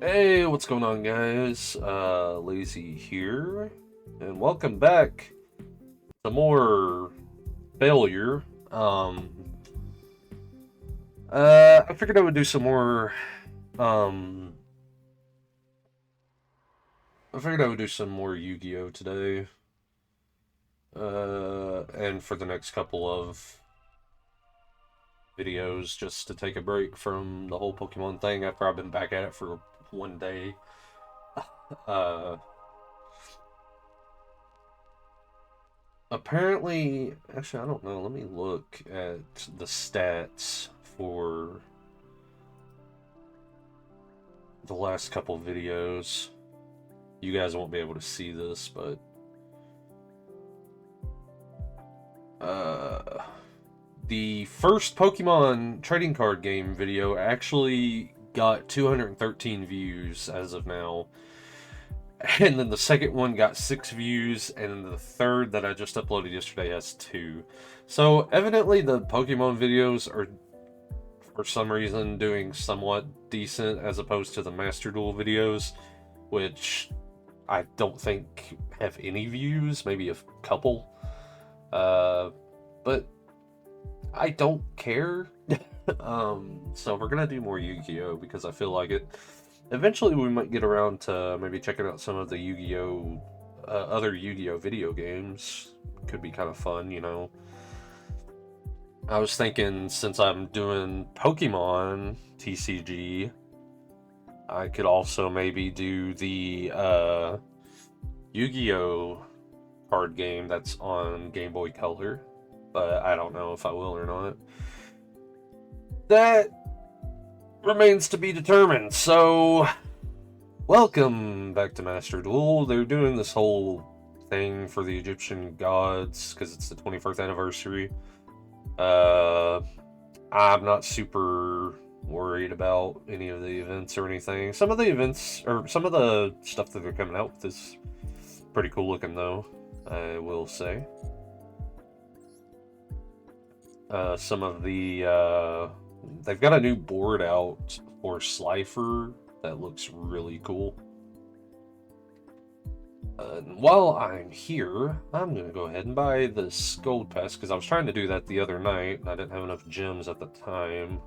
Hey, what's going on, guys? Lazy here, and welcome back to more failure. I figured I would do some more. Um, I figured I would do some more Yu-Gi-Oh today. And for the next couple of videos, just to take a break from the whole Pokemon thing after I've been back at it for one day. Uh, Apparently, actually, I don't know. Let me look at the stats for the last couple videos. You guys won't be able to see this, but uh, the first Pokemon trading card game video actually got 213 views as of now. And then the second one got 6 views, and the third that I just uploaded yesterday has 2. So evidently the Pokemon videos are for some reason doing somewhat decent as opposed to the Master Duel videos, which I don't think have any views, maybe a couple. But I don't care. So we're gonna do more Yu-Gi-Oh because I feel like it. Eventually, we might get around to maybe checking out some of the Yu-Gi-Oh, other Yu-Gi-Oh video games. Could be kind of fun, you know. I was thinking since I'm doing Pokemon TCG, I could also maybe do the Yu-Gi-Oh card game that's on Game Boy Color, but I don't know if I will or not. That remains to be determined. So, welcome back to Master Duel. They're doing this whole thing for the Egyptian gods because it's the 21st anniversary. I'm not super worried about any of the events or anything. Some of the events, or some of the stuff that they're coming out with is pretty cool looking, though, I will say. Some of the, they've got a new board out for Slifer that looks really cool. While I'm here, I'm going to go ahead and buy this gold pass, because I was trying to do that the other night, and I didn't have enough gems at the time.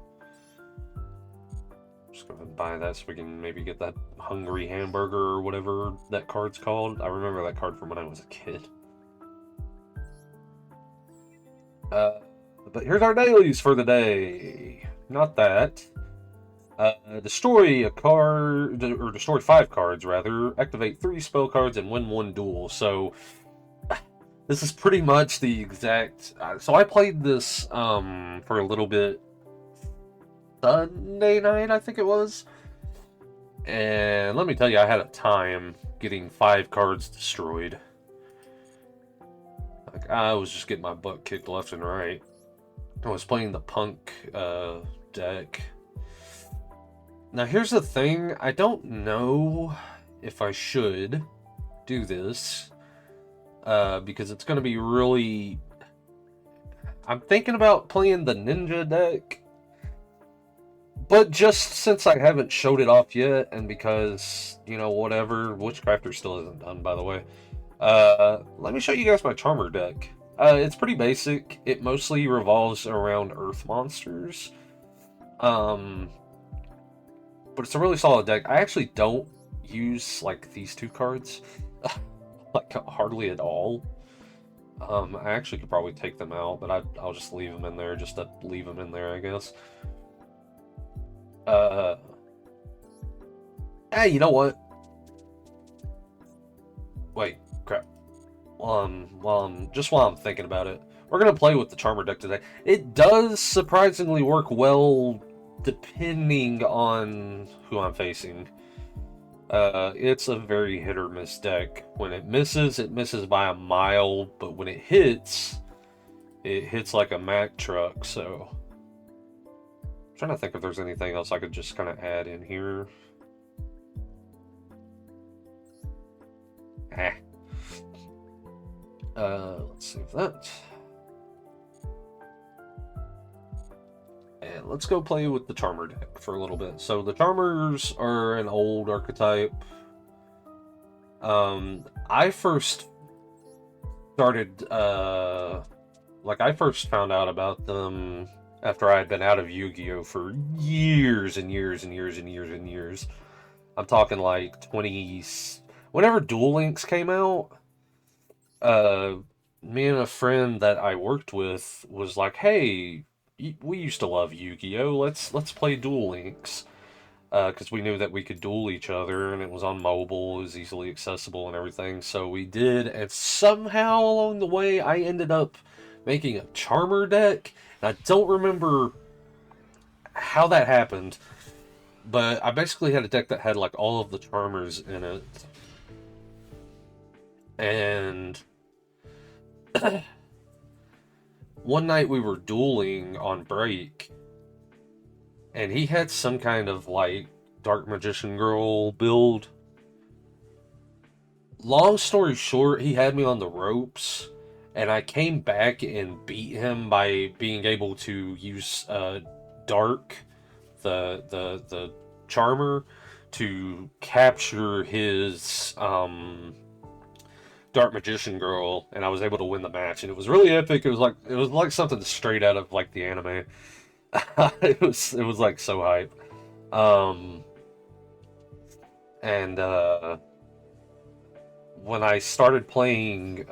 Just go ahead and buy that so we can maybe get that hungry hamburger or whatever that card's called. I remember that card from when I was a kid. But here's our dailies for the day. Not that. Destroy a card, or destroy 5 cards rather. Activate 3 spell cards and win 1 duel. So this is pretty much the exact. So I played this for a little bit Sunday night, I think it was. And let me tell you, I had a time getting 5 cards destroyed. Like, I was just getting my butt kicked left and right. I was playing the Punk deck. Now, here's the thing. I don't know if I should do this. Because it's going to be really... I'm thinking about playing the Ninja deck. But just since I haven't showed it off yet, and because, you know, whatever, Witchcrafter still isn't done, by the way. Let me show you guys my Charmer deck. It's pretty basic. It mostly revolves around Earth monsters. But it's a really solid deck. I actually don't use, like, these 2 cards. Like, hardly at all. I actually could probably take them out, but I'll just leave them in there, just to leave them in there, I guess. Hey, you know what? Wait, crap. While I'm thinking about it, we're gonna play with the Charmer deck today. It does surprisingly work well, depending on who I'm facing. It's a very hit or miss deck. When it misses by a mile, but when it hits like a Mack truck, so... I'm trying to think if there's anything else I could just kind of add in here. Let's save that. And let's go play with the Charmer deck for a little bit. So the Charmers are an old archetype. I first started, I first found out about them after I had been out of Yu-Gi-Oh! For years and years and years and years and years. I'm talking like 20s. Whenever Duel Links came out, uh, me and a friend that I worked with was like, "Hey, we used to love Yu-Gi-Oh! Let's play Duel Links." Because we knew that we could duel each other, and it was on mobile, it was easily accessible and everything. So we did, and somehow along the way, I ended up making a Charmer deck. And I don't remember how that happened, but I basically had a deck that had like all of the Charmers in it. And one night we were dueling on break, and he had some kind of like Dark Magician Girl build. Long story short, he had me on the ropes, and I came back and beat him by being able to use Dark, the Charmer, to capture his Dark Magician Girl, and I was able to win the match, and it was really epic. It was like something straight out of like the anime. It was like so hype. Um, and when I started playing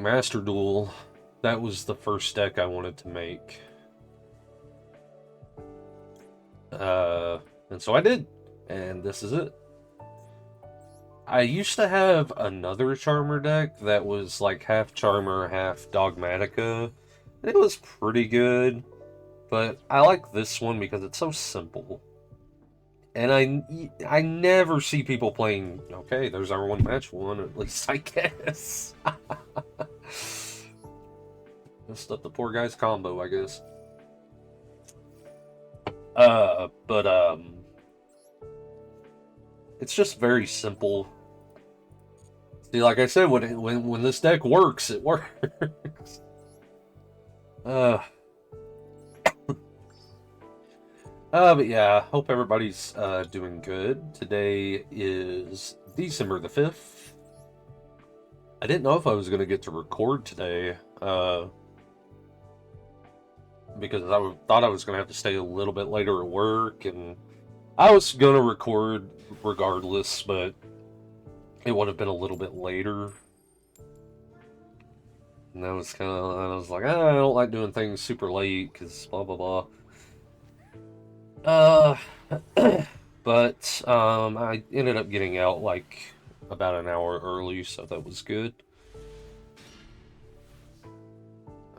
Master Duel, that was the first deck I wanted to make. And so I did, and this is it. I used to have another Charmer deck that was like half Charmer, half Dogmatica. And it was pretty good, but I like this one because it's so simple. And I never see people playing, okay, there's our one match one, at least I guess. Messed up the poor guy's combo, I guess. But it's just very simple. See, like I said, when this deck works, it works. But yeah, hope everybody's doing good. Today is December the 5th. I didn't know if I was going to get to record today, because I thought I was going to have to stay a little bit later at work, and I was going to record regardless, but it would have been a little bit later. And I was like, I don't like doing things super late, because blah, blah, blah. But I ended up getting out like about an hour early, so that was good.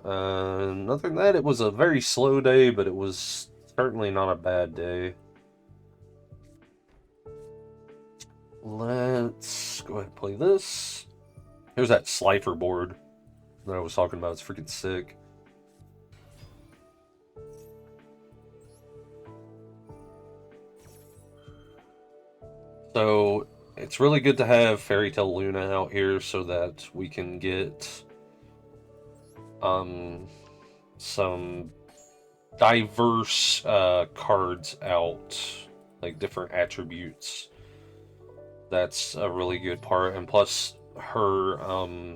Other than that, it was a very slow day, but it was certainly not a bad day. Let's go ahead and play this. Here's that Slifer board that I was talking about. It's freaking sick. So it's really good to have Fairy Tale Luna out here so that we can get some diverse cards out, like different attributes. That's a really good part, and plus her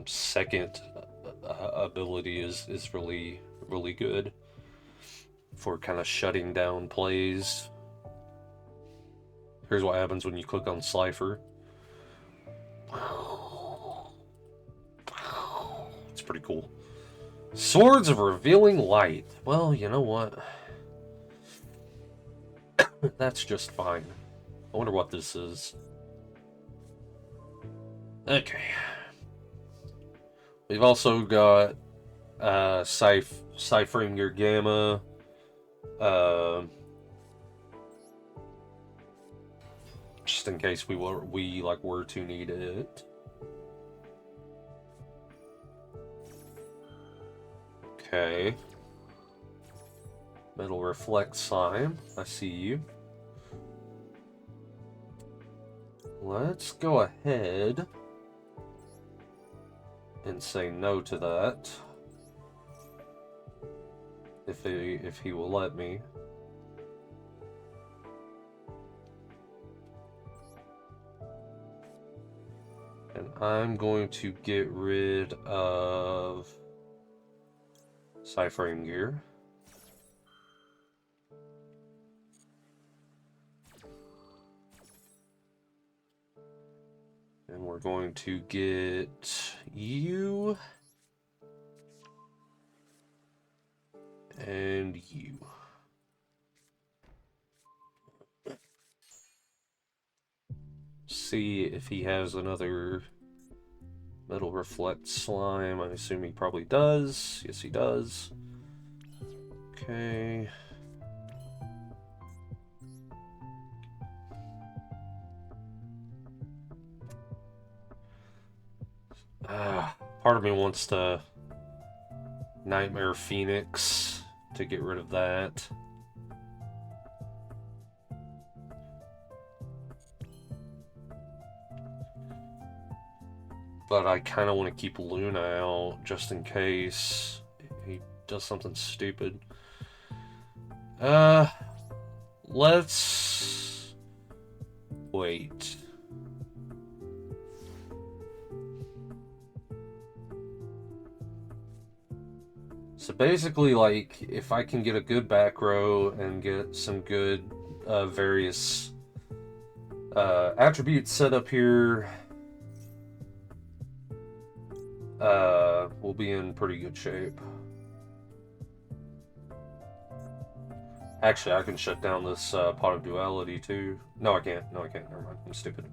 second ability is really good for kind of shutting down plays. Here's what happens when you click on Slifer. It's pretty cool. Swords of Revealing Light. Well, you know what? That's just fine. I wonder what this is. Okay. We've also got Ciphering Your Gamma. Just in case we were to need it. Okay. Metal Reflect Slime. I see you. Let's go ahead and say no to that. if he will let me. And I'm going to get rid of Ciphering Gear. And we're going to get you and you. See if he has another Metal Reflect Slime. I assume he probably does. Yes, he does. Okay. Part of me wants to Nightmare Phoenix to get rid of that. But I kind of want to keep Luna out just in case he does something stupid. Let's wait. So basically, like, if I can get a good back row and get some good various attributes set up here, we'll be in pretty good shape. Actually, I can shut down this Pot of Duality too. No, I can't. No, I can't. Never mind. I'm stupid.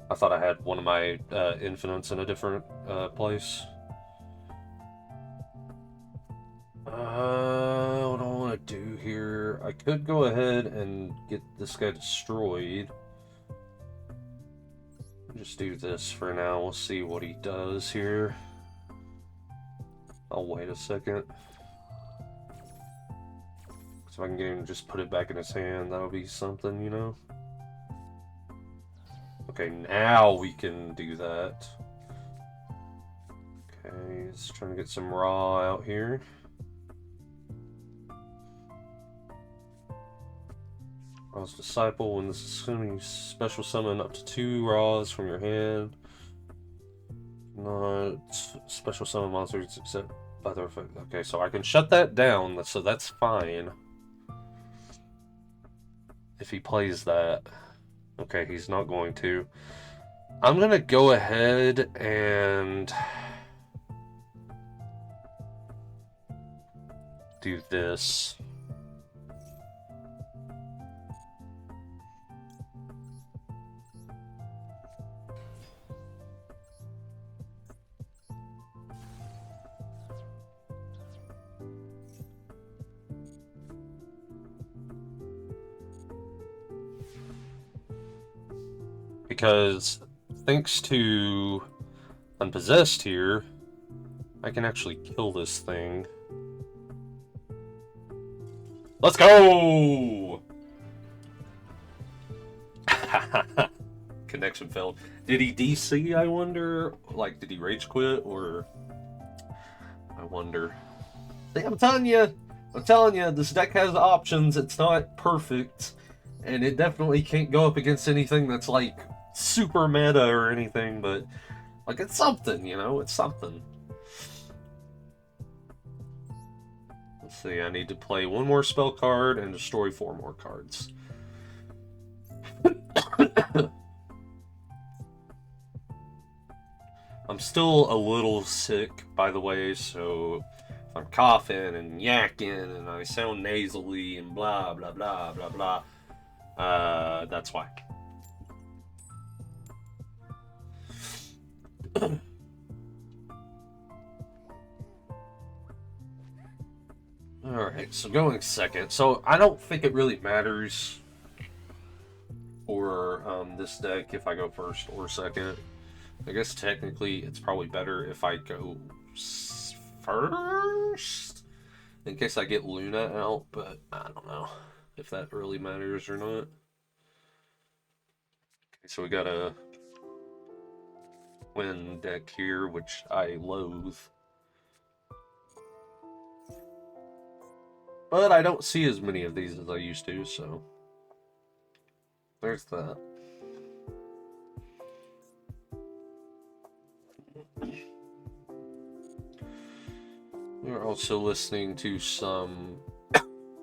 I thought I had one of my infinites in a different place. What do I want to do here? I could go ahead and get this guy destroyed. Just do this for now. We'll see what he does here. I'll wait a second. So if I can get him to just put it back in his hand, that'll be something, you know? Okay, now we can do that. Okay, just trying to get some raw out here. Raw's Disciple. When this is assuming you special summon up to 2 Raws from your hand. Not special summon monsters except by their effect. Okay, so I can shut that down, so that's fine. If he plays that. Okay, he's not going to. I'm gonna go ahead and do this. Because thanks to Unpossessed here, I can actually kill this thing. Let's go! Connection failed. Did he DC, I wonder? Like, did he rage quit, or... I wonder. See, I'm telling you, this deck has options. It's not perfect. And it definitely can't go up against anything that's, like, super meta or anything, but, like, it's something, you know? It's something. Let's see, I need to play 1 more spell card and destroy 4 more cards. I'm still a little sick, by the way, so if I'm coughing and yakking and I sound nasally and blah, blah, blah, blah, blah, that's why. Alright, so going second. So I don't think it really matters for this deck if I go first or second. I guess technically it's probably better if I go first in case I get Luna out, but I don't know if that really matters or not. Okay, so we got a Win deck here, which I loathe. But I don't see as many of these as I used to, so there's that. We're also listening to some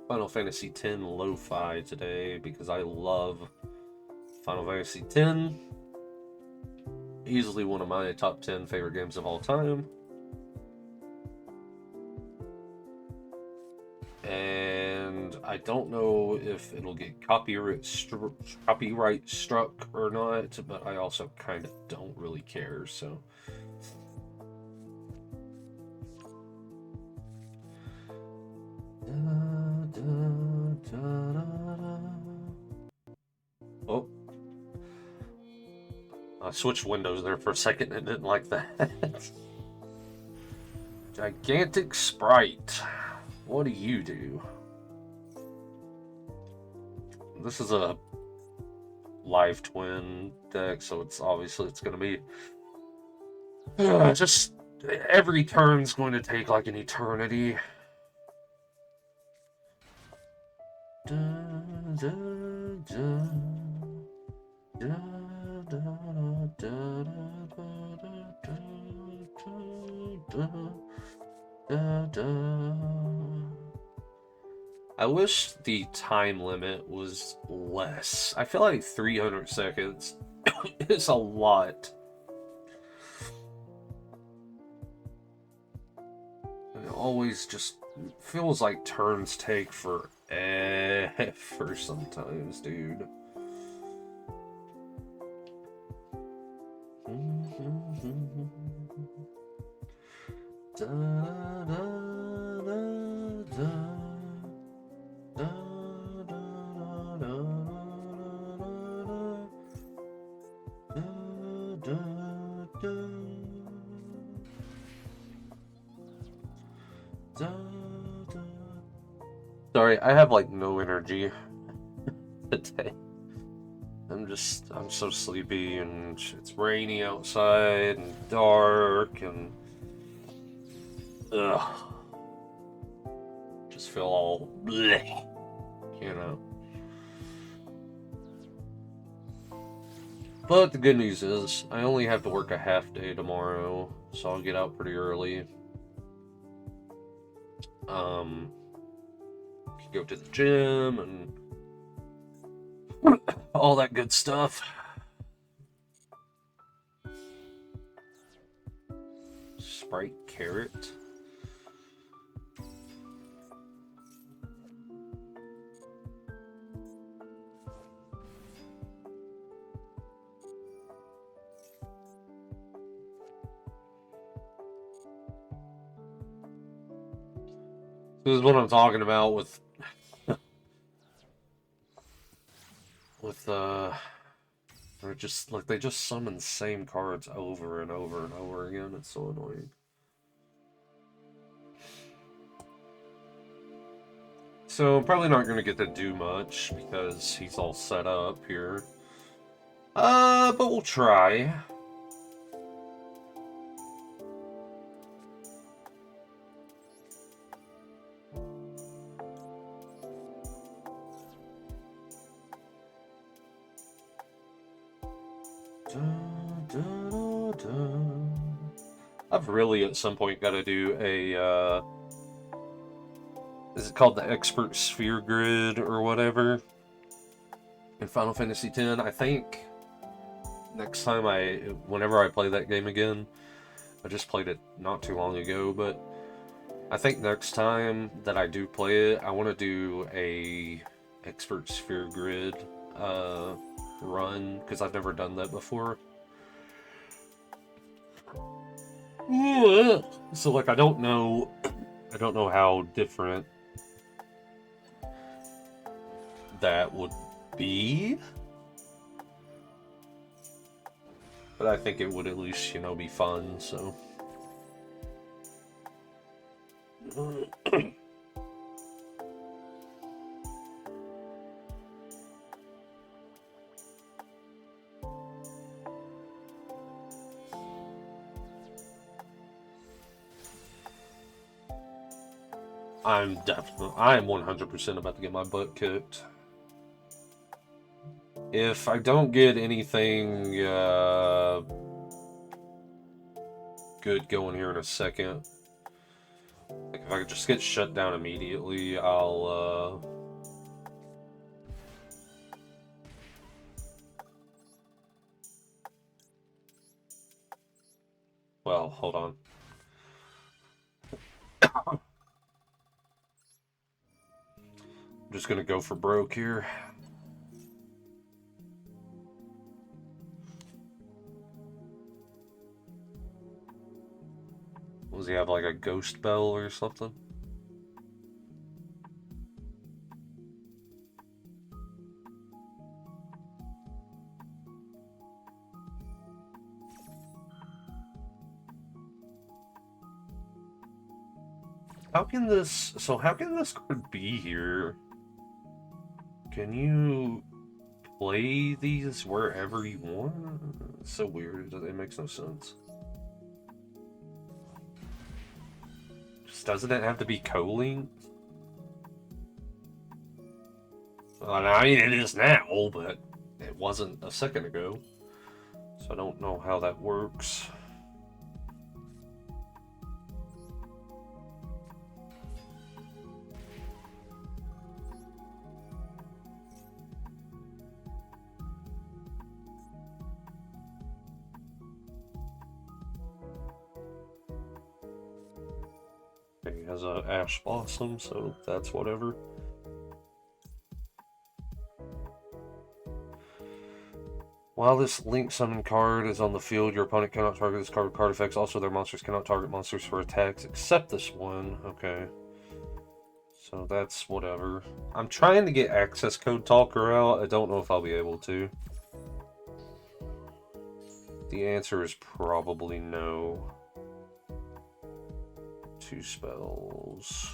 Final Fantasy X lo-fi today because I love Final Fantasy X. Easily one of my top 10 favorite games of all time. And I don't know if it'll get copyright struck or not, but I also kind of don't really care, so. Oh. I switched windows there for a second and didn't like that. Gigantic Sprite. What do you do? This is a live twin deck, so it's obviously it's going to be just every turn's going to take like an eternity. I wish the time limit was less. I feel like 300 seconds is a lot. It always just feels like turns take forever sometimes, dude. Sorry, I have like no energy today. I'm so sleepy, and it's rainy outside and dark, and just feel all bleh, you know. But the good news is I only have to work a half day tomorrow, so I'll get out pretty early. Go to the gym and all that good stuff. Sprite carrot. This is what I'm talking about with they're just like they just summon the same cards over and over and over again. It's so annoying. So I'm probably not gonna get to do much because he's all set up here. But we'll try. I've really at some point got to do a, is it called the Expert Sphere Grid or whatever? In Final Fantasy X, I think next time whenever I play that game again, I just played it not too long ago, but I think next time that I do play it, I want to do a Expert Sphere Grid run, because I've never done that before. So like I don't know how different that would be, but I think it would at least, be fun, so. I am 100% about to get my butt kicked. If I don't get anything good going here in a second, like if I could just get shut down immediately, I'll well, hold on. I'm just gonna go for broke here. Does he have like a ghost bell or something? How can this card be here? Can you play these wherever you want? It's so weird. It makes no sense. Just doesn't it have to be co-linked? Well, I mean, it is now, but it wasn't a second ago. So I don't know how that works. He has a Ash Blossom, so that's whatever. While this Link Summon card is on the field, your opponent cannot target this card with card effects. Also, their monsters cannot target monsters for attacks except this one. Okay. So that's whatever. I'm trying to get Access Code Talker out. I don't know if I'll be able to. The answer is probably no. 2 spells.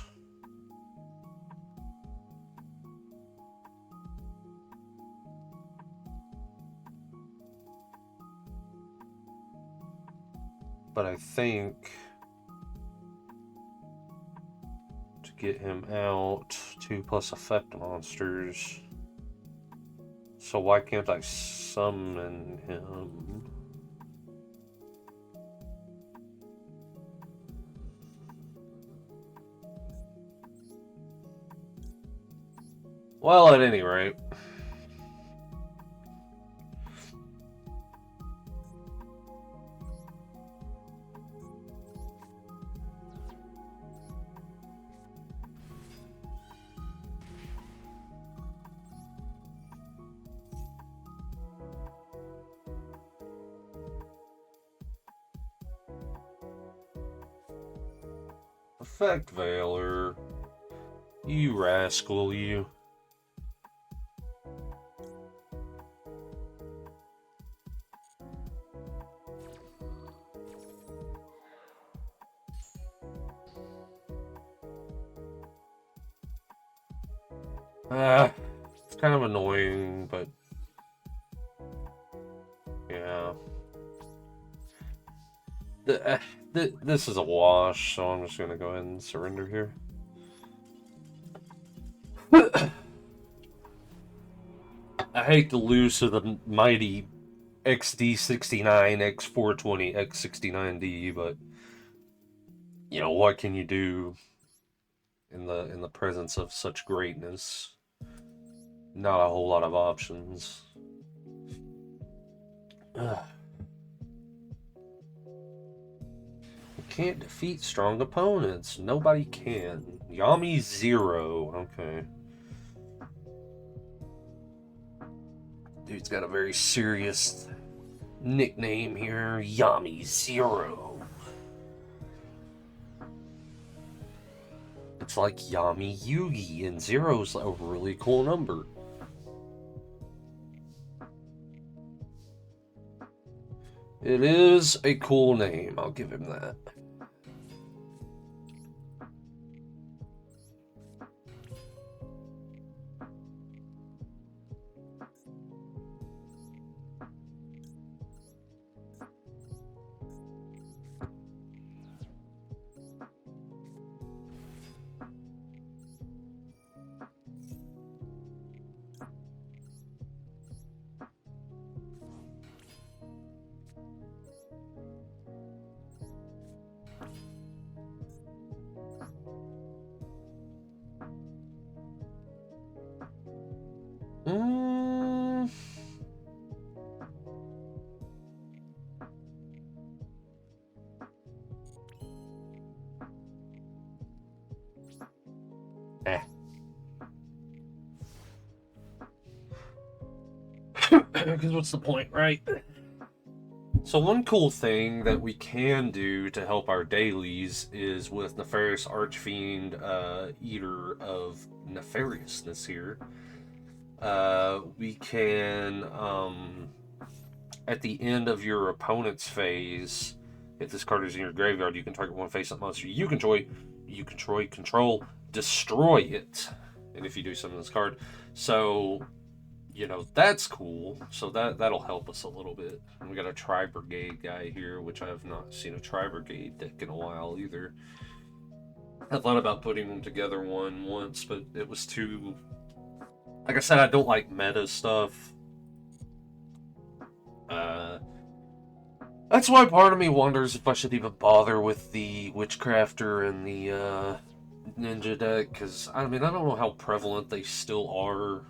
But I think to get him out, 2+ effect monsters. So why can't I summon him? Well, at any rate. Effect Veiler. You rascal, you. It's kind of annoying, but yeah. This is a wash, so I'm just gonna go ahead and surrender here. I hate to lose to the mighty XD69, X420, X69D, but you know what can you do in the presence of such greatness? Not a whole lot of options. Ugh. You can't defeat strong opponents. Nobody can. Yami 0. Okay. Dude's got a very serious nickname here. Yami 0. It's like Yami Yugi, and 0's a really cool number. It is a cool name, I'll give him that. Because what's the point, right? So one cool thing that we can do to help our dailies is with Nefarious Archfiend, Eater of Nefariousness here. We can, at the end of your opponent's phase, if this card is in your graveyard, you can target one face-up monster you control, destroy it. And if you do summon this card, so you know that's cool. So that'll help us a little bit. And we got a Tri-Brigade guy here, which I have not seen a Tri-Brigade deck in a while either. I thought about putting them together once, but it was too. Like I said, I don't like meta stuff. That's why part of me wonders if I should even bother with the Witchcrafter and the Ninja deck, because I mean I don't know how prevalent they still are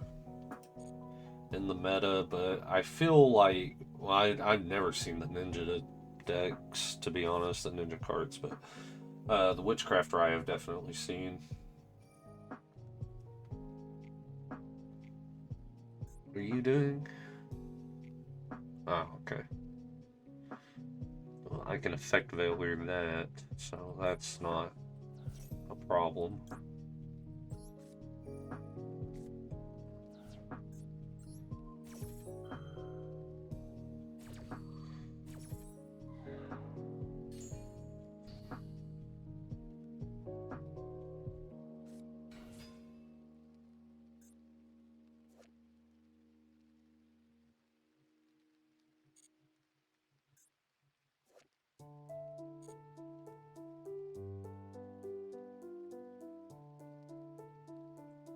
in the meta, but I feel like, well, I've never seen the Ninja decks, to be honest, the Ninja cards, but the Witchcrafter I have definitely seen. What are you doing? Oh, okay. Well, I can effect Veiler that, so that's not a problem.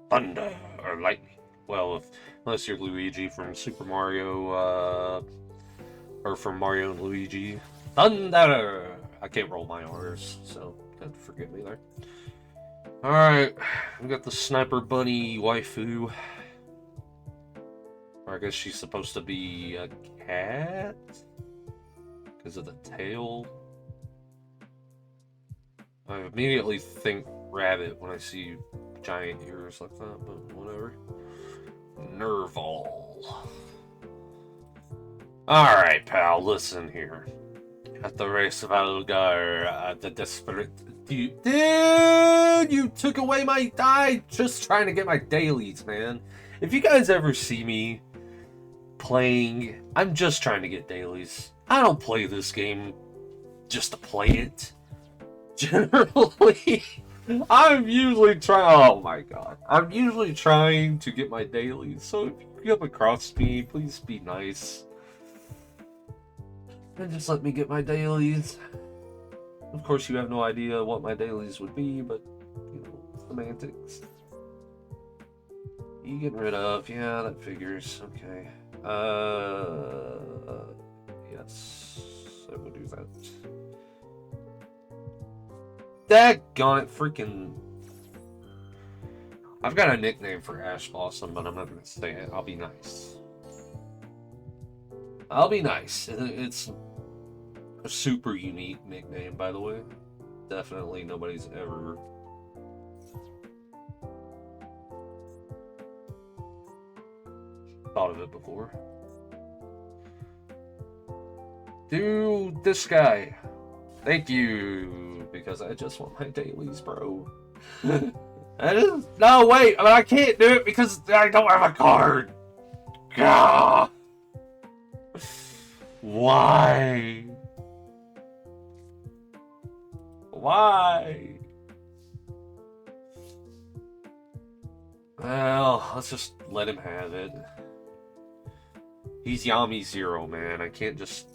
Thunder or lightning. Well, unless you're Luigi from Super Mario, or from Mario and Luigi. Thunder! I can't roll my R's, so forgive me there. Alright, we got the Sniper Bunny waifu. Or I guess she's supposed to be a cat? Because of the tail. I immediately think rabbit when I see giant ears like that, but whatever. Nerval. Alright, pal, listen here. At the race of Algar, the desperate... Dude, you took away my... I just trying to get my dailies, man. If you guys ever see me playing, I'm just trying to get dailies. I don't play this game just to play it. Generally, I'm usually trying... Oh my god. I'm usually trying to get my dailies. So if you come across me, please be nice. And just let me get my dailies. Of course, you have no idea what my dailies would be, but, you know, semantics. You getting rid of? Yeah, that figures. Okay. Yes. I will do that. Daggone it, freaking... I've got a nickname for Ash Blossom, but I'm not gonna say it. I'll be nice. I'll be nice. It's a super unique nickname, by the way. Definitely nobody's ever thought of it before. Do this guy. Thank you. Because I just want my dailies, bro. No, wait. I can't do it because I don't have a card. Gah. Why? Why? Well, let's just let him have it. He's Yami Zero, man. I can't just,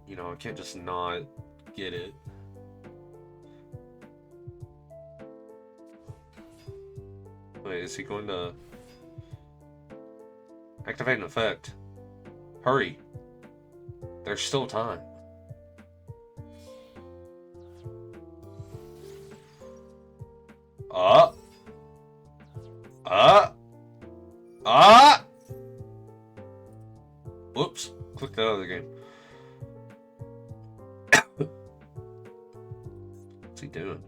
you know, I can't just not get it. Wait, is he going to activate an effect? Hurry. There's still time. Whoops. Clicked out of the game. What's he doing?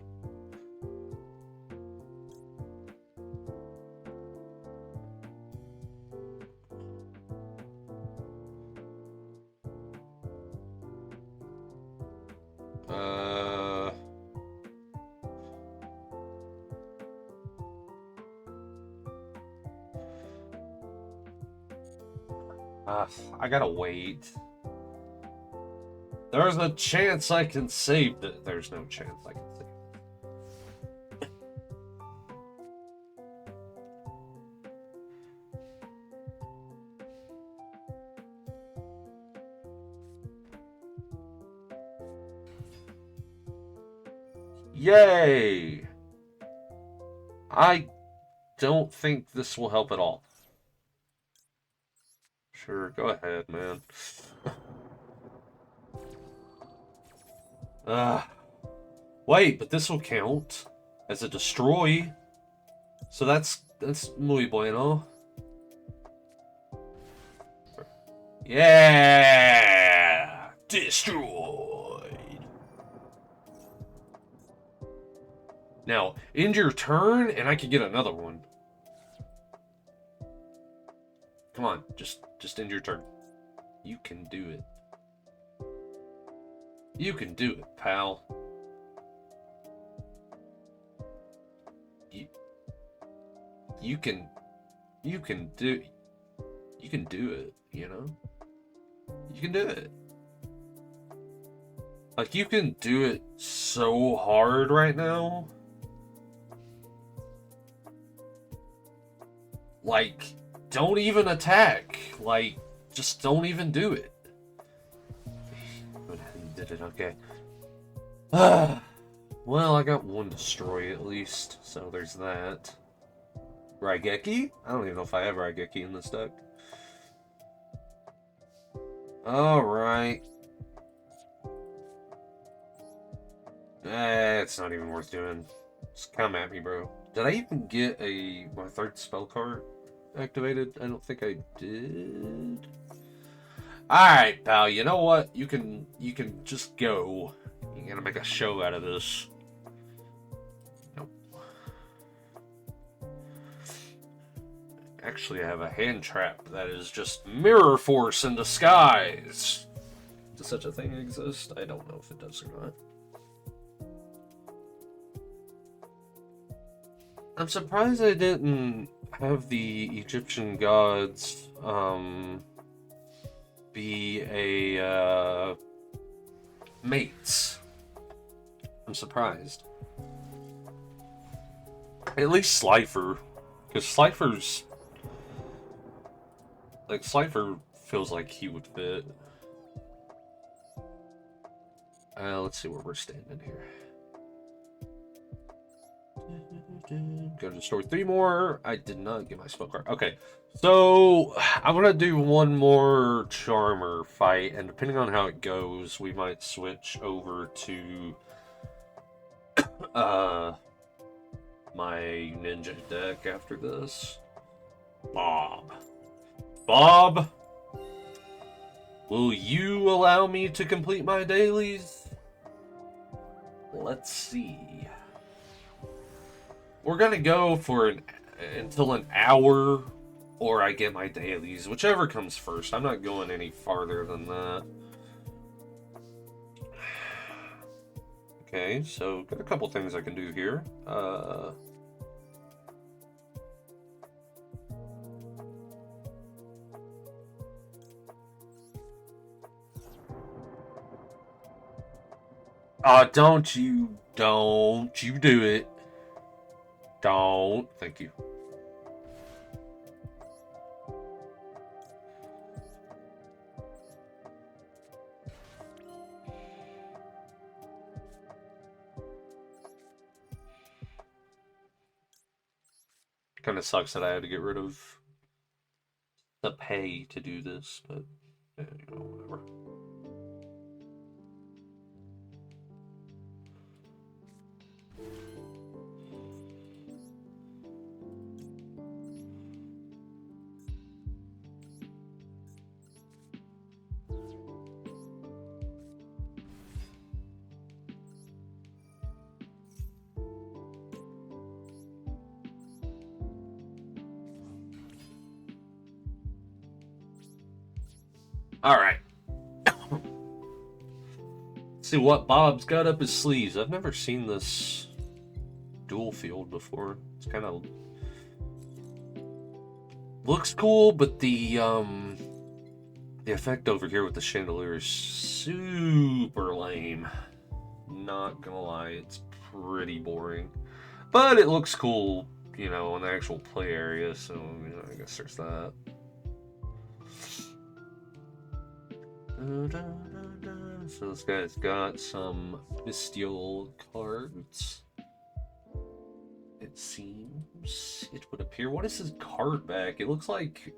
I gotta wait. There's a chance I can save it. There's no chance I can save it. Yay! I don't think this will help at all. Sure, go ahead, man. Wait, but this will count as a destroy. So that's muy bueno. Yeah! Destroyed. Now, end your turn, and I can get another one. Come on, just end your turn. You can do it. You can do it, pal. You can do it, you know? You can do it. Like, you can do it so hard right now. Like, don't even attack. Like, just don't even do it. Did it, okay. Well, I got one destroy at least, so there's that. Raigeki? I don't even know if I have Raigeki in this deck. Alright. It's not even worth doing. Just come at me, bro. Did I even get my third spell card activated? I don't think I did. Alright, pal, you know what? You can just go. You gotta make a show out of this. Nope. Actually, I have a hand trap that is just mirror force in disguise. Does such a thing exist? I don't know if it does or not. I'm surprised I didn't have the Egyptian gods, be a, mates. I'm surprised. At least Slifer. Because Slifer's... Like, Slifer feels like he would fit. Let's see where we're standing here. Go to the store. 3 more. I did not get my spell card. Okay. So, I'm going to do one more Charmer fight, and depending on how it goes, we might switch over to my ninja deck after this. Bob, will you allow me to complete my dailies? Let's see. We're gonna go for until an hour, or I get my dailies, whichever comes first. I'm not going any farther than that. Okay, so got a couple things I can do here. Don't you do it. Don't. Thank you. Kind of sucks that I had to get rid of the pay to do this, but you know, whatever. Alright. See what Bob's got up his sleeves. I've never seen this dual field before. It's kind of... looks cool, but the The effect over here with the chandelier is super lame. Not gonna lie, it's pretty boring. But it looks cool, you know, in the actual play area, so, you know, I guess there's that. So this guy's got some bestial cards. It seems it would appear. What is his card back? It looks like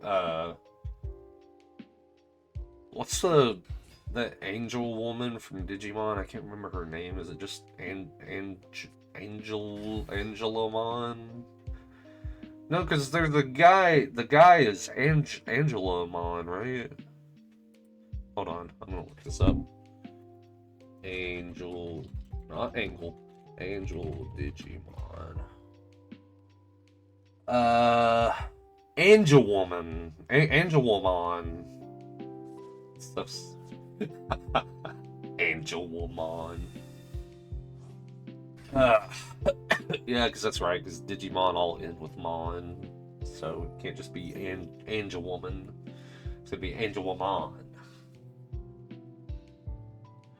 what's that angel woman from Digimon? I can't remember her name. Is it just Angelamon? No, because there's the guy. The guy is Angelamon, right? Hold on, I'm gonna look this up. Angel, not Angel Digimon. Angel Woman. Angel Woman. Stuff's Angel Woman. Yeah, because that's right, because Digimon all end with Mon. So it can't just be Angel Woman. It's gonna be Angel Woman.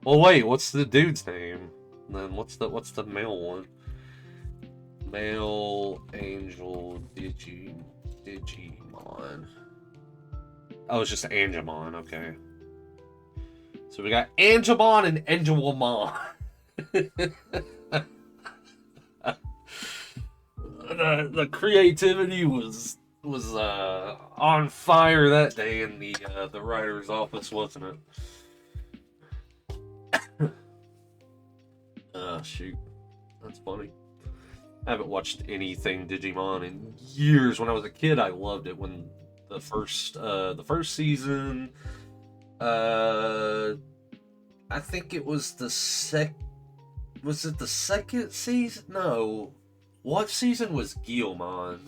Well, wait, what's the dude's name? And then what's the male one? Male Angel Digimon. Oh, it's just Angemon, okay. So we got Angemon and Angelmon. the creativity was on fire that day in the writer's office, wasn't it? Shoot, that's funny. I haven't watched anything Digimon in years. When I was a kid, I loved it. When the first season, I think it was was it the second season? No. What season was Guilmon?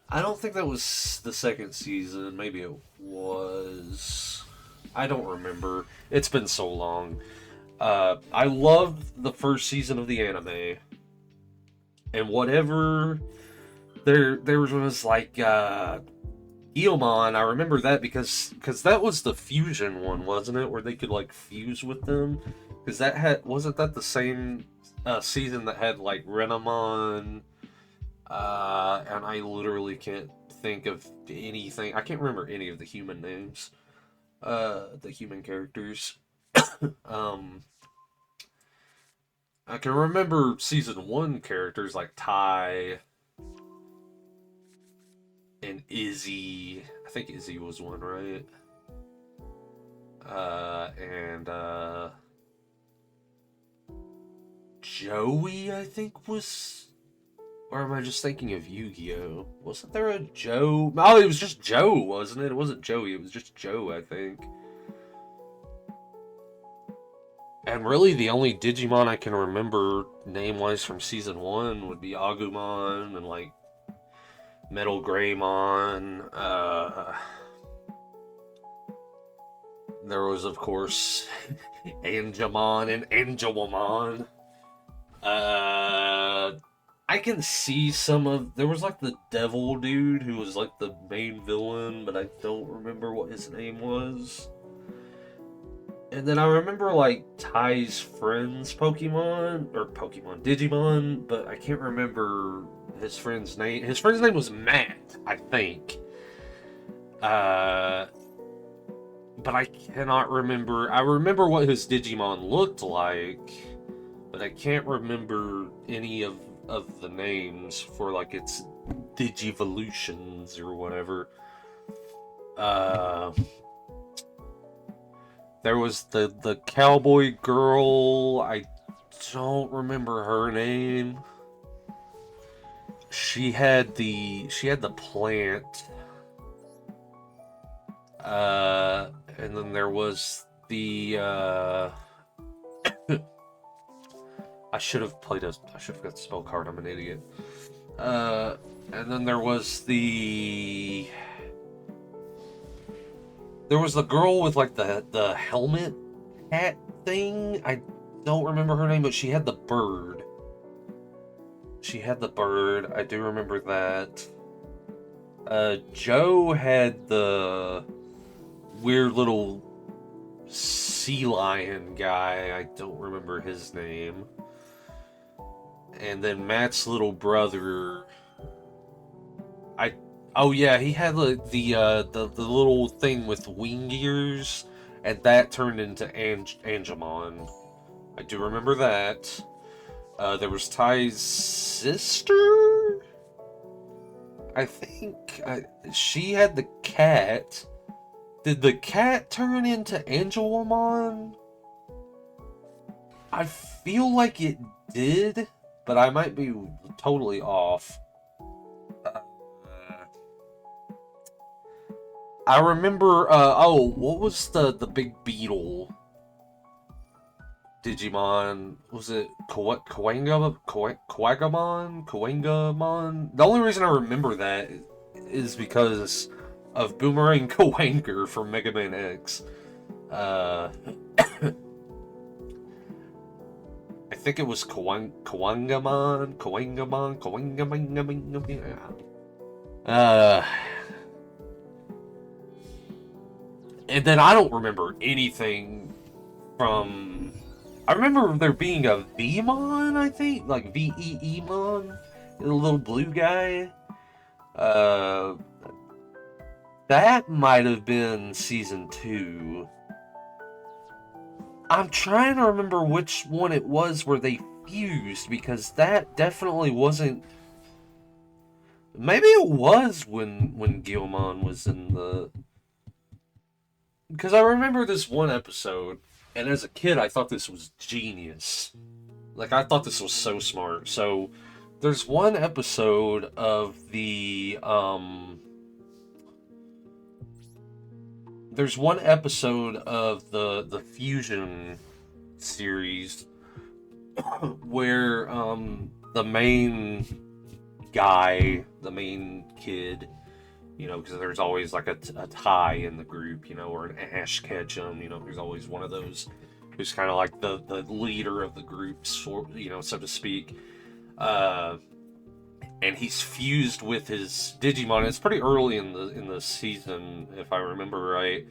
I don't think that was the second season. Maybe it was. I don't remember. It's been so long. I loved the first season of the anime. And whatever there was like Guilmon, I remember that because that was the fusion one, wasn't it? Where they could like fuse with them. Because wasn't that the same season that had like Renamon, and I literally can't think of anything. I can't remember any of the human names, the human characters. I can remember season 1 characters like Tai and Izzy. I think Izzy was one, right? And Joey, I think was. Or am I just thinking of YuGiOh? Wasn't there a Joe? Oh, it was just Joe, wasn't it? It wasn't Joey, it was just Joe, I think. And really, the only Digimon I can remember name-wise from Season 1 would be Agumon and, like, Metal Greymon. There was, of course, Angemon and Angelmon. I can see some of... There was, like, the devil dude who was, like, the main villain, but I don't remember what his name was. And then I remember, like, Ty's friend's Digimon, but I can't remember his friend's name. His friend's name was Matt, I think. But I cannot remember. I remember what his Digimon looked like, but I can't remember any of the names for, like, its Digivolutions or whatever. There was the cowboy girl. I don't remember her name. She had the plant. And then there was the I should have got the spell card. I'm an idiot. And then there was the girl with, like, the helmet hat thing. I don't remember her name, but she had the bird. I do remember that. Joe had the weird little sea lion guy. I don't remember his name. And then Matt's little brother. Oh yeah, he had the little thing with wing ears, and that turned into Angemon. I do remember that. There was Ty's sister. I think she had the cat. Did the cat turn into Angelomon? I feel like it did, but I might be totally off. I remember, what was the big beetle Digimon? Was it Kawangamon? Kawangamon? The only reason I remember that is because of Boomerang Kawanger from Mega Man X. I think it was Kawangamon. And then I don't remember anything from... I remember there being a Vmon, I think? Like Veemon? The little blue guy? That might have been Season 2. I'm trying to remember which one it was where they fused, because that definitely wasn't... Maybe it was when Guilmon was in the... Because I remember this one episode, and as a kid, I thought this was genius. Like, I thought this was so smart. So, there's one episode of the, There's one episode of the Fusion series where, the main guy, the main kid... You know, because there's always like a tie in the group, you know, or an Ash Ketchum, you know, there's always one of those who's kind of like the leader of the group, you know, so to speak. And he's fused with his Digimon. It's pretty early in the season, if I remember right.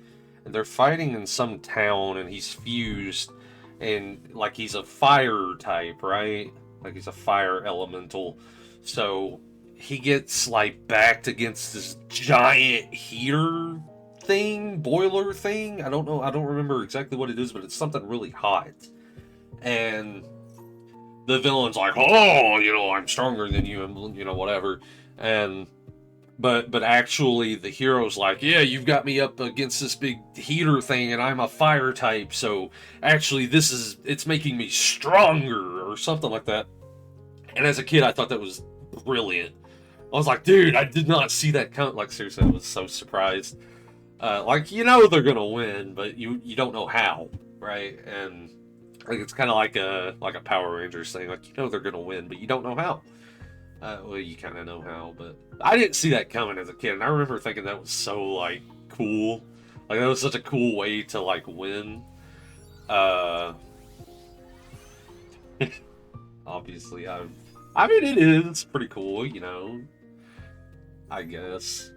And they're fighting in some town, and he's fused, and like he's a fire type, right? Like he's a fire elemental. So he gets like backed against this giant heater thing, boiler thing. I don't know. I don't remember exactly what it is, but it's something really hot. And the villain's like, "Oh, you know, I'm stronger than you," and you know, whatever. And but actually, the hero's like, "Yeah, you've got me up against this big heater thing, and I'm a fire type. So actually, it's making me stronger," or something like that. And as a kid, I thought that was brilliant. I was like, dude, I did not see that count. Like, seriously, I was so surprised. Like, you know they're gonna win, but you don't know how, right? And like it's kind of like a Power Rangers thing. Like, you know they're gonna win, but you don't know how. Well, you kind of know how, but I didn't see that coming as a kid. And I remember thinking that was so like cool. Like that was such a cool way to like win. Obviously, I mean, it is pretty cool, you know. I guess.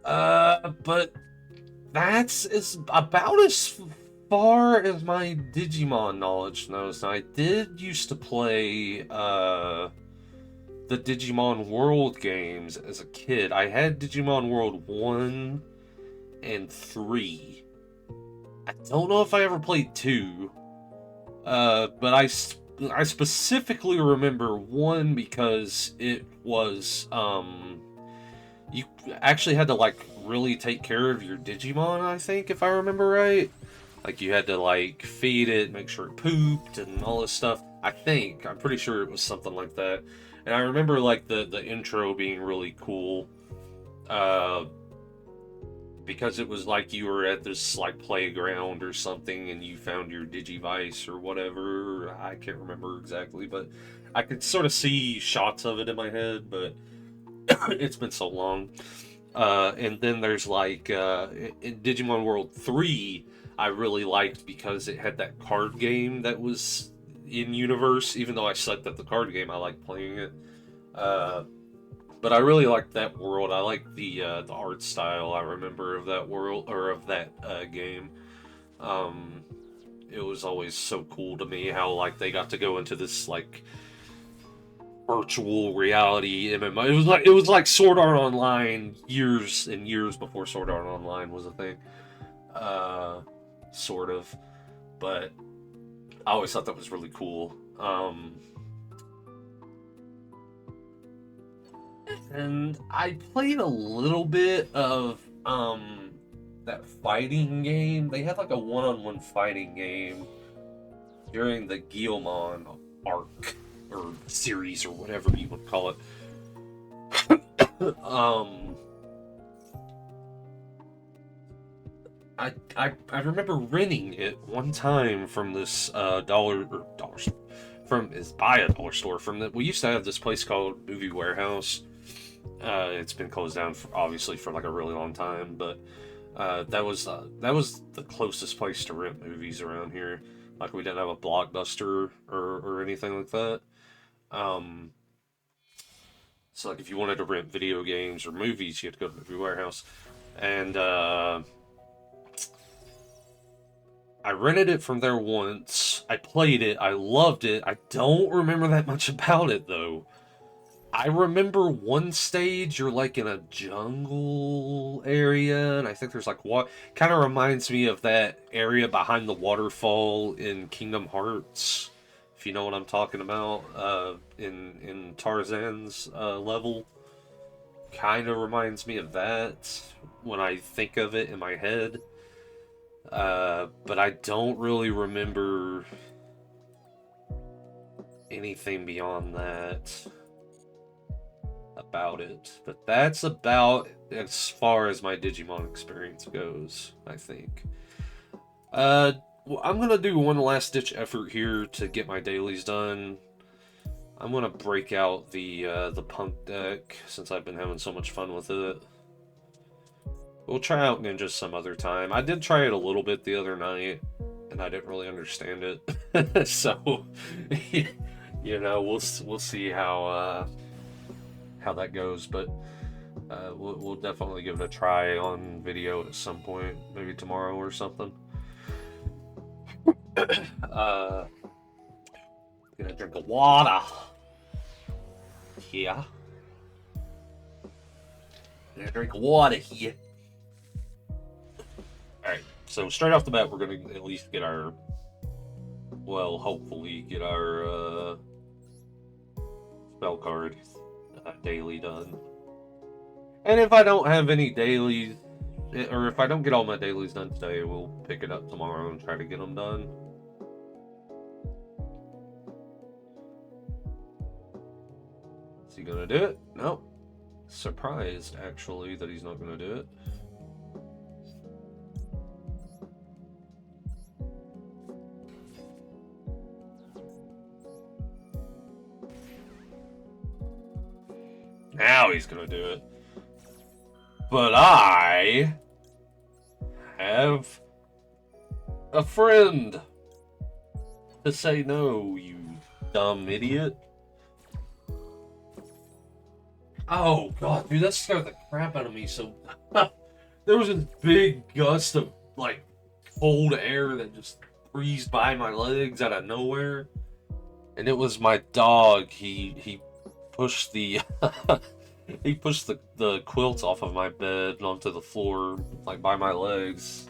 But that's about as far as my Digimon knowledge knows. Now, I did used to play, the Digimon World games as a kid. I had Digimon World 1 and 3. I don't know if I ever played 2. But I specifically remember 1 because it was, you actually had to, like, really take care of your Digimon, I think, if I remember right. Like, you had to, like, feed it, make sure it pooped, and all this stuff. I'm pretty sure it was something like that. And I remember, like, the intro being really cool. Because it was like you were at this, like, playground or something, and you found your Digivice or whatever. I can't remember exactly, but I could sort of see shots of it in my head, but it's been so long. And then there's, like, in Digimon World 3, I really liked because it had that card game that was in universe. Even though I sucked at the card game, I liked playing it. But But I really like that world. I like the art style I remember of that world, or of that game. Um, it was always so cool to me how like they got to go into this like virtual reality MMO. It was like Sword Art Online years and years before Sword Art Online was a thing. Uh, sort of, but I always thought that was really cool. And I played a little bit of that fighting game. They had like a one-on-one fighting game during the Guilmon arc or series or whatever you would call it. um, I remember renting it one time from this dollar store, from is by a dollar store from the we used to have this place called Movie Warehouse. It's been closed down for, obviously for like a really long time, but that was the closest place to rent movies around here. Like we didn't have a Blockbuster or anything like that. Um, so like if you wanted to rent video games or movies, you had to go to Movie Warehouse, and I rented it from there once. I played it. I loved it. I don't remember that much about it though. I remember one stage you're like in a jungle area, and I think there's like what kind of reminds me of that area behind the waterfall in Kingdom Hearts, if you know what I'm talking about. In Tarzan's level, kind of reminds me of that when I think of it in my head. But I don't really remember anything beyond that about it. But that's about as far as my Digimon experience goes, I think. Well, I'm gonna do one last ditch effort here to get my dailies done. I'm gonna break out the punk deck since I've been having so much fun with it. We'll try out Ninja some other time. I did try it a little bit the other night, and I didn't really understand it. So, you know, we'll see how that goes. But we'll definitely give it a try on video at some point, maybe tomorrow or something. Gonna drink of water. Yeah. Gonna drink of water here. Alright, so straight off the bat, we're gonna at least get our, well, hopefully get our spell card daily done. And if I don't have any dailies, or if I don't get all my dailies done today, we'll pick it up tomorrow and try to get them done. Is he gonna do it? No. Surprised, actually, that he's not gonna do it. Now he's gonna do it. But I have a friend to say no, you dumb idiot. Oh god, dude, that scared the crap out of me. So there was this big gust of like cold air that just breezed by my legs out of nowhere, and it was my dog. He pushed the he pushed the quilts off of my bed and onto the floor, like by my legs.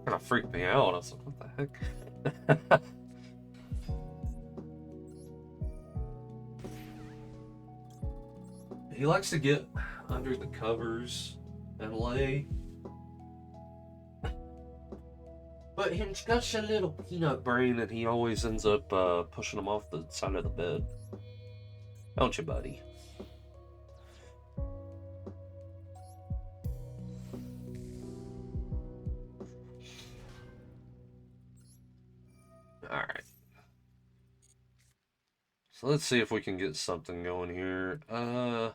Kind of freaked me out. I was like, what the heck? He likes to get under the covers and lay. But he's got such a little peanut brain and he always ends up pushing him off the side of the bed. Don't you, buddy? Alright. So let's see if we can get something going here. Da,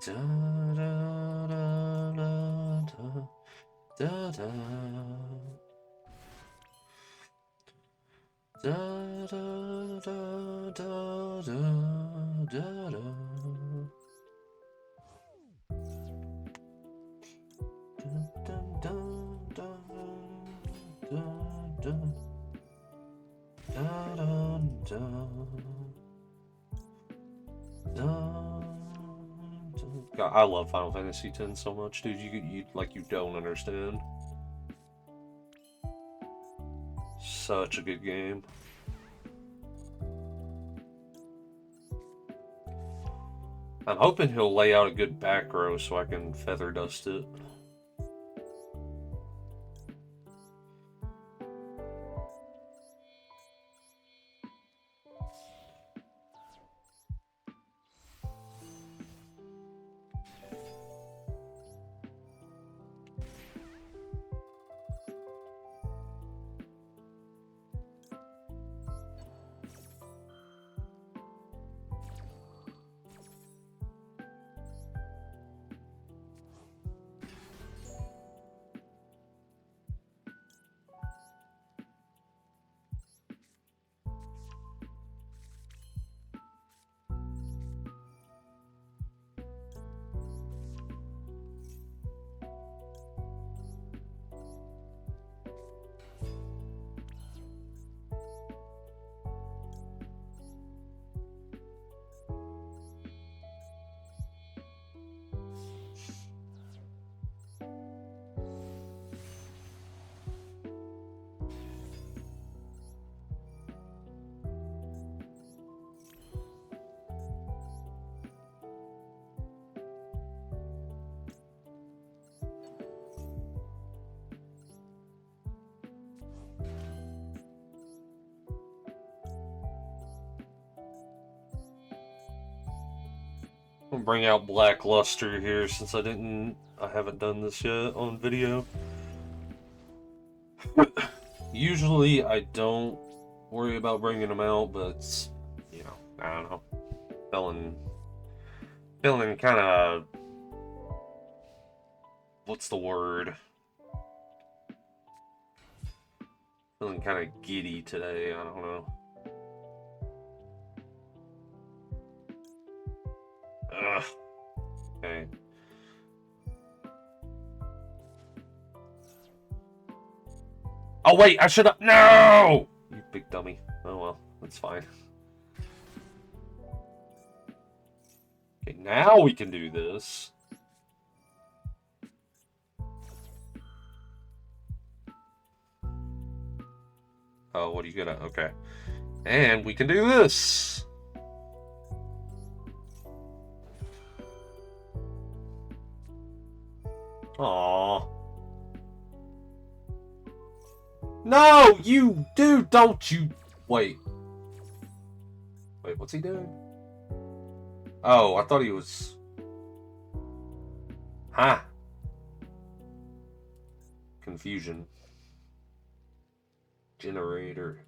da, da, da, da, da, da. God, I love Final Fantasy X so much, dude. You don't understand. Such a good game. I'm hoping he'll lay out a good back row so I can feather dust it. I'll bring out Blackluster here since I haven't done this yet on video. Usually I don't worry about bringing them out, but it's, you know, I don't know. Feeling kind of, what's the word? Feeling kind of giddy today, I don't know. Ugh. Okay. Oh wait, I should have. No! You big dummy. Oh well, that's fine. Okay, now we can do this. Oh, what are you gonna? Okay. And we can do this. Aww. No, you dude, don't you wait. Wait, what's he doing? Oh, I thought he was. Huh. Confusion. Generator.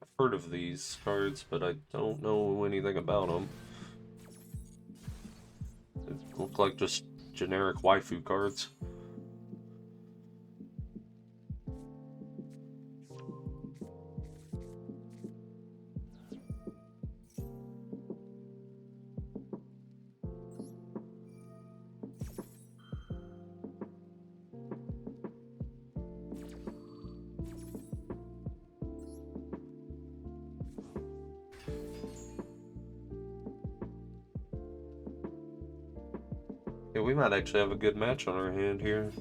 I've heard of these cards, but I don't know anything about them. They look like just generic waifu cards. Yeah, we might actually have a good match on our hand here.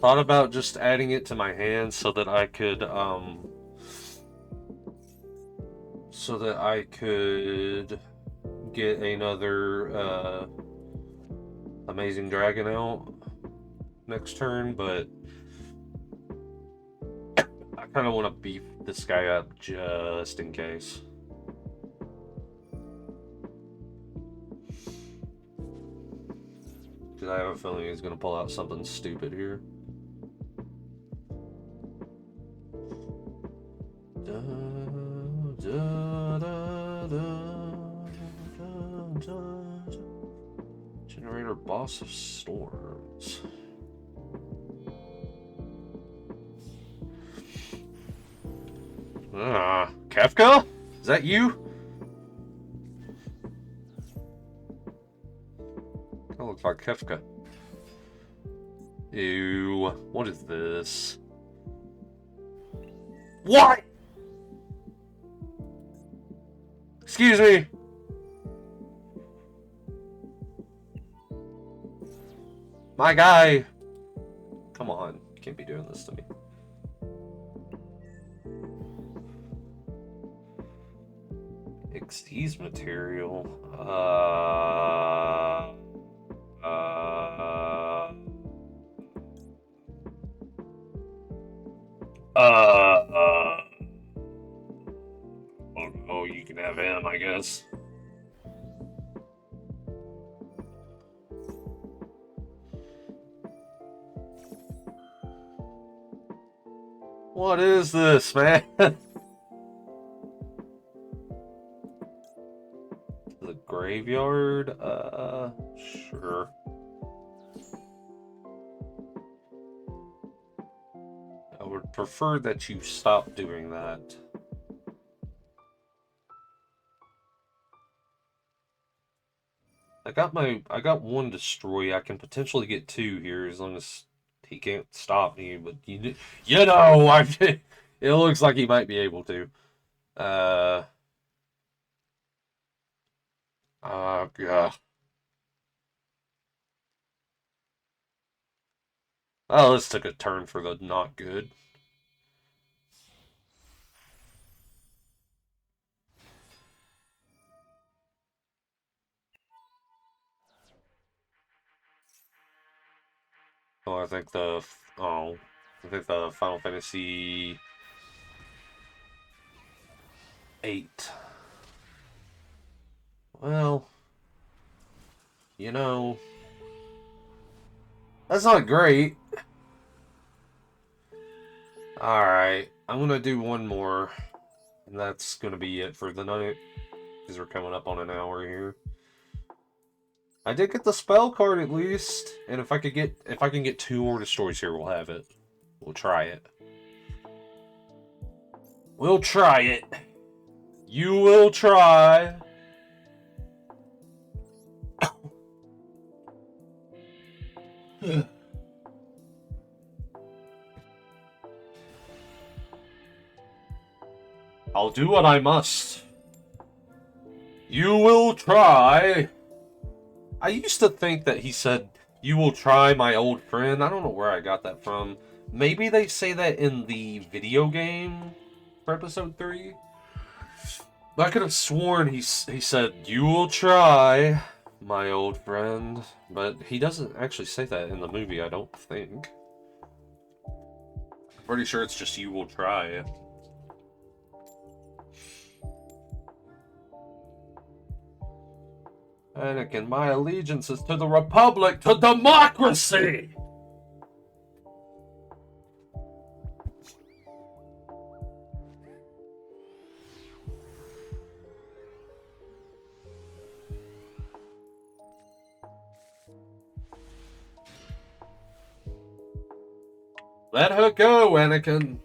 Thought about just adding it to my hand so that I could so that I could get another amazing dragon out next turn, but I kind of want to beef this guy up just in case. Because I have a feeling he's going to pull out something stupid here. Generator Boss of Storms. Kefka? Is that you? That looks like Kefka. Ew. What is this? What? Excuse me. My guy. Come on. You can't be doing this to me. Xyz material. Oh, you can have him, I guess. What is this, man? The graveyard? Sure. I would prefer that you stop doing that. I got one destroy. I can potentially get two here as long as he can't stop me, but you know, it looks like he might be able to. God. Oh, this took a turn for the not good. Oh, I think the Final Fantasy 8. Well, you know, that's not great. Alright, I'm gonna do one more, and that's gonna be it for the night, because we're coming up on an hour here. I did get the spell card at least, and if I can get two more destroys here, we'll have it. We'll try it. We'll try it. You will try. I'll do what I must. You will try. I used to think that he said, "You will try, my old friend." I don't know where I got that from. Maybe they say that in the video game for episode 3. But I could have sworn he said, "You will try, my old friend." But he doesn't actually say that in the movie, I don't think. Pretty sure it's just "you will try." Anakin, my allegiance is to the Republic, to democracy! Let her go, Anakin.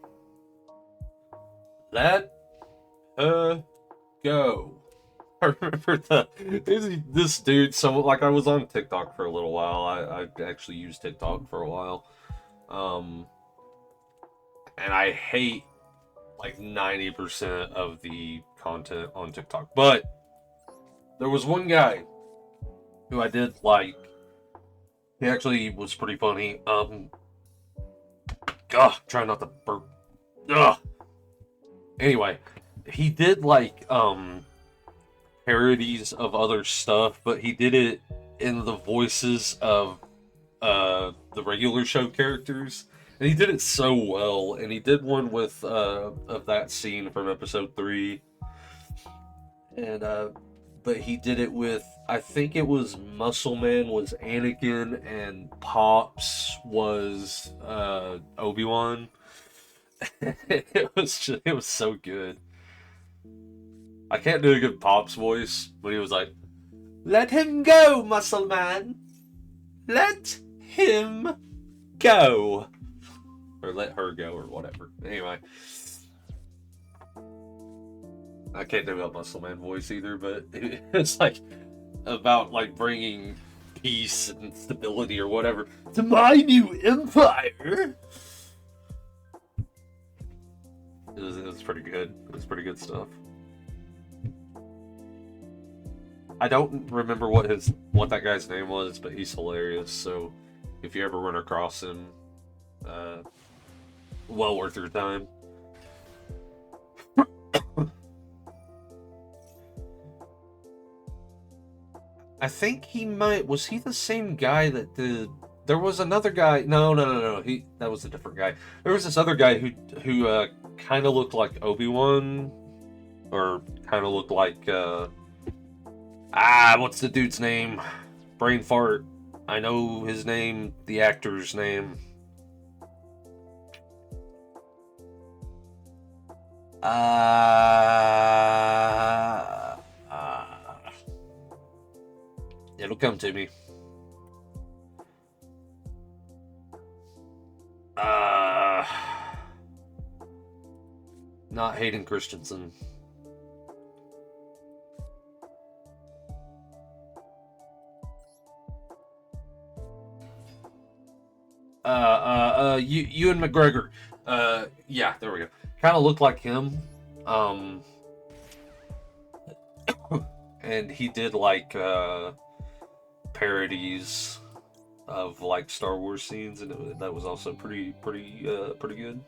Let her go. I remember this dude. So like, I was on TikTok for a little while. I actually used TikTok for a while, and I hate like 90% of the content on TikTok. But there was one guy who I did like. He actually was pretty funny. Try not to burp. Ugh. Anyway, he did like parodies of other stuff, but he did it in the voices of the regular show characters, and he did it so well. And he did one with of that scene from episode 3, and but he did it with, I think it was Muscle Man was Anakin and Pops was Obi-Wan. It was so good. I can't do a good Pops voice, but he was like, "Let him go, Muscle Man. Let him go." Or let her go, or whatever. Anyway. I can't do a Muscle Man voice either, but it's like about like bringing peace and stability or whatever to my new empire. It was pretty good. It was pretty good stuff. I don't remember what that guy's name was, but he's hilarious. So if you ever run across him, well worth your time. I think was he the same guy that did? There was another guy. No. That was a different guy. There was this other guy who kind of looked like Obi-Wan, or kind of looked like what's the dude's name? Brain fart. I know his name, the actor's name. It'll come to me. Not Hayden Christensen. Ewan McGregor. Yeah, there we go. Kind of looked like him. And he did like parodies of like Star Wars scenes, and that was also pretty good.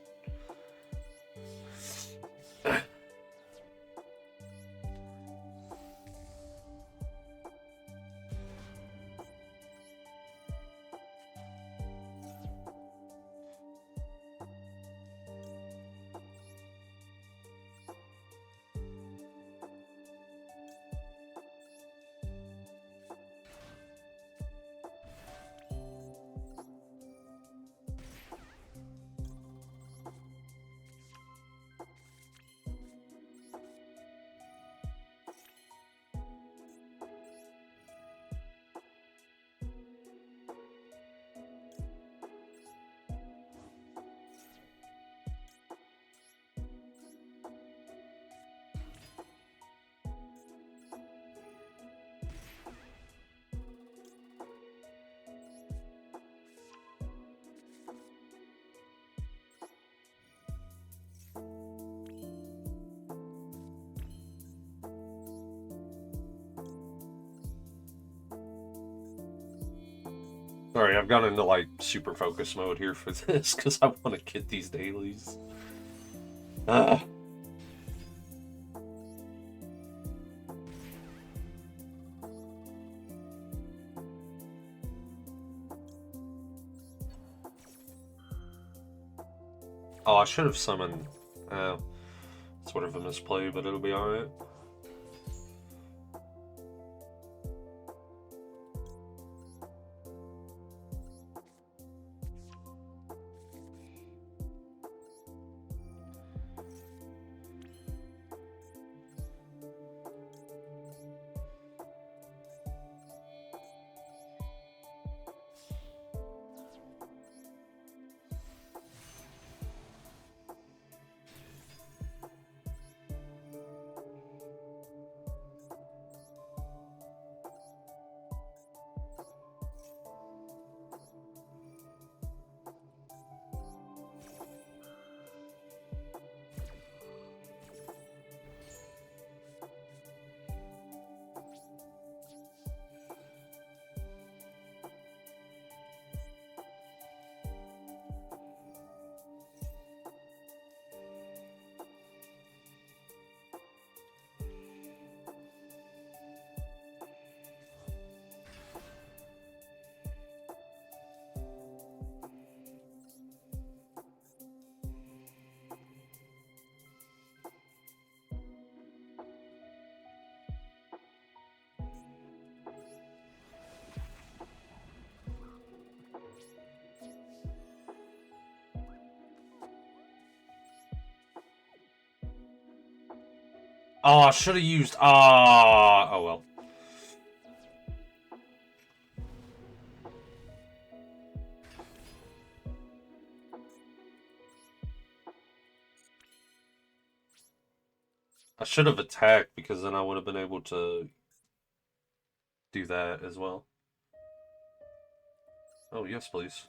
Sorry, I've gone into like super focus mode here for this because I want to get these dailies. Oh, I should have summoned. Sort of a misplay, but it'll be alright. Oh, I should have used... oh, well. I should have attacked, because then I would have been able to do that as well. Oh, yes, please.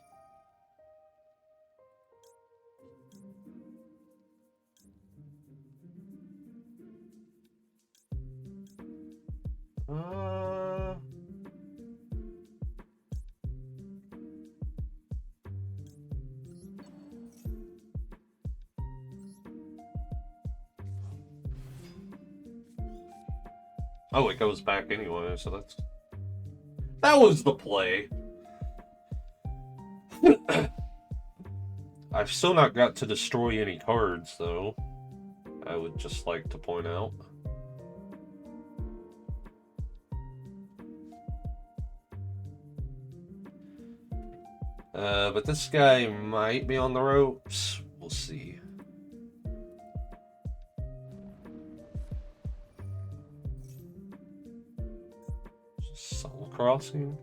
Oh, it goes back anyway, so that's... That was the play. I've still not got to destroy any cards, though. I would just like to point out. But this guy might be on the ropes. We'll see. Soul Crossing.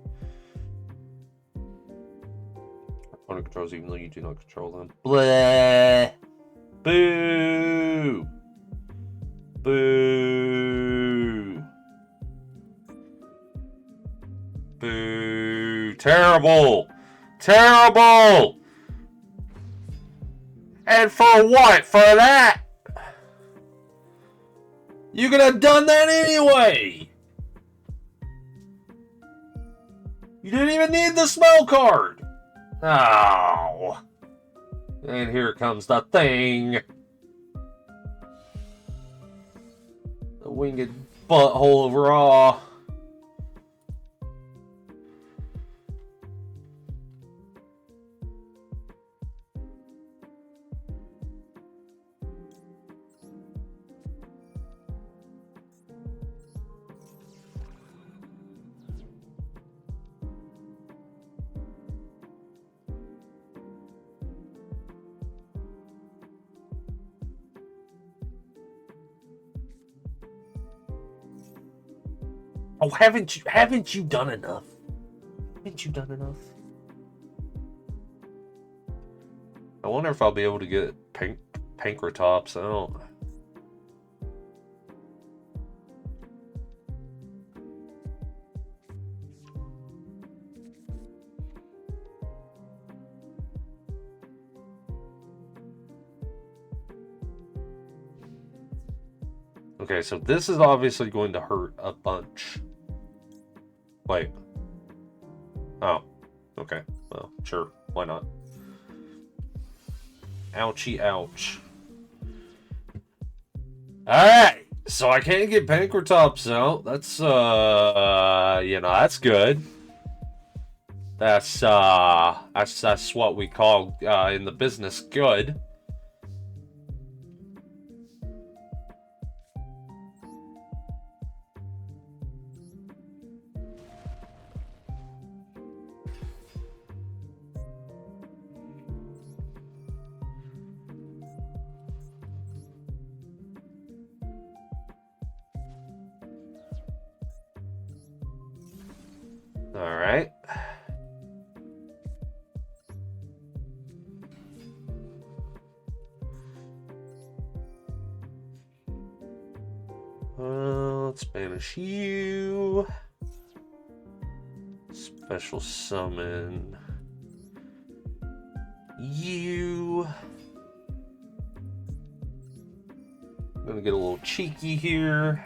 Opponent controls even though you do not control them. Bleh! Boo! Boo! Boo! Terrible! Terrible! And for what? For that? You could have done that anyway! You didn't even need the smell card! Oh. And here comes the thing. The winged butthole of Raw. Oh, haven't you done enough? Haven't you done enough? I wonder if I'll be able to get Pankratops out. Okay, so this is obviously going to hurt a bunch. Wait. Oh. Okay. Well, sure. Why not? Ouchie, ouch. Alright! So I can't get Pankratops out. That's, you know, that's good. That's what we call, in the business, good. Alright. Let's banish you. Special summon you. I'm gonna get a little cheeky here.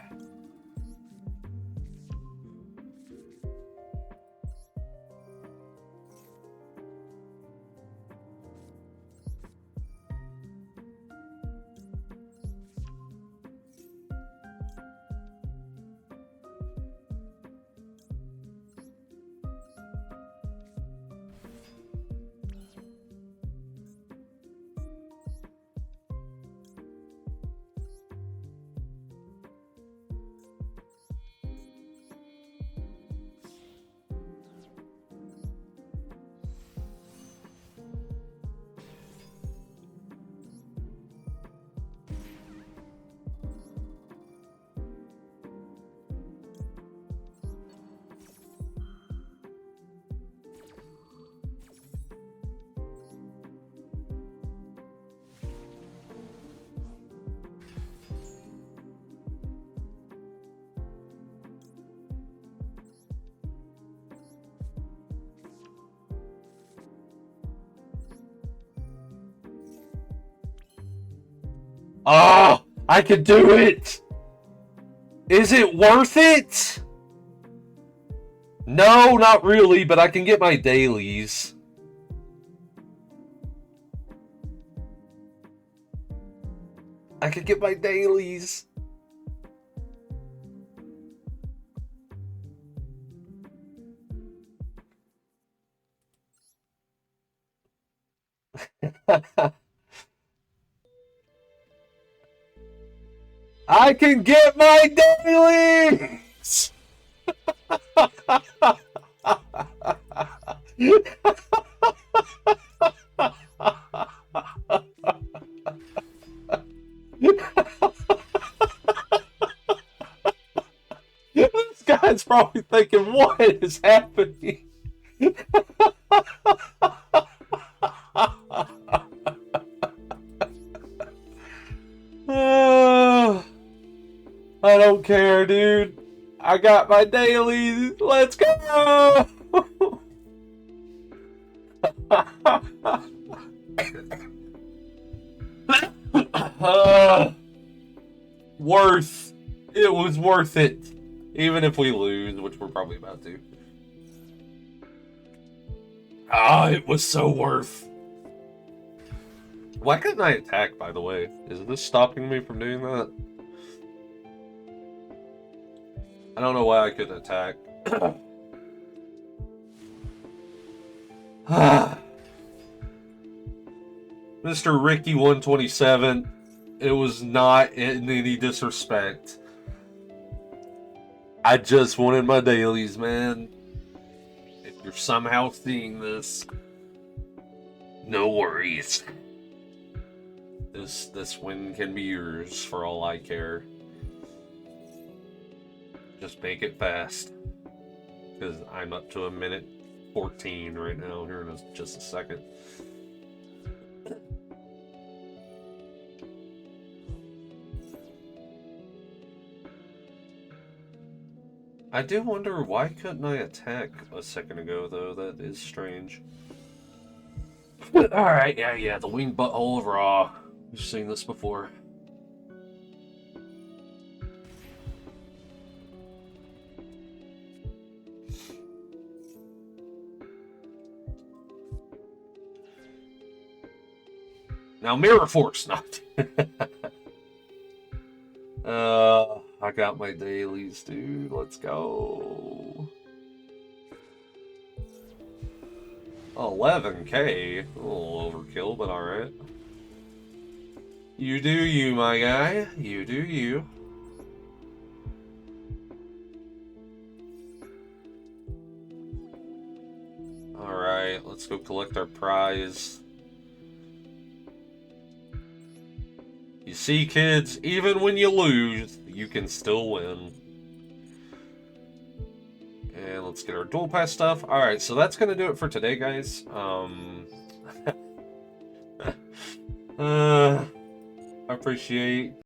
Oh, I can do it! Is it worth it? No, not really, but I can get my dailies. I could get my dailies. I can get my dailies! This guy's probably thinking, what is happening? I don't care, dude. I got my dailies. Let's go! Worth. It was worth it. Even if we lose, which we're probably about to. Ah, it was so worth. Why couldn't I attack, by the way? Is this stopping me from doing that? I don't know why I couldn't attack. Mr. Ricky 127, it was not in any disrespect. I just wanted my dailies, man. If you're somehow seeing this, no worries. This win can be yours for all I care. Just make it fast. Because I'm up to 1:14 right now here in just a second. I do wonder why couldn't I attack a second ago though. That is strange. Alright, yeah, the winged butthole of Raw. We've seen this before. Now Mirror Force, not. I got my dailies, dude. Let's go. 11K. A little overkill, but alright. You do you, my guy. You do you. Alright, let's go collect our prize. You see, kids, even when you lose, you can still win. And let's get our dual pass stuff. Alright, so that's going to do it for today, guys. I appreciate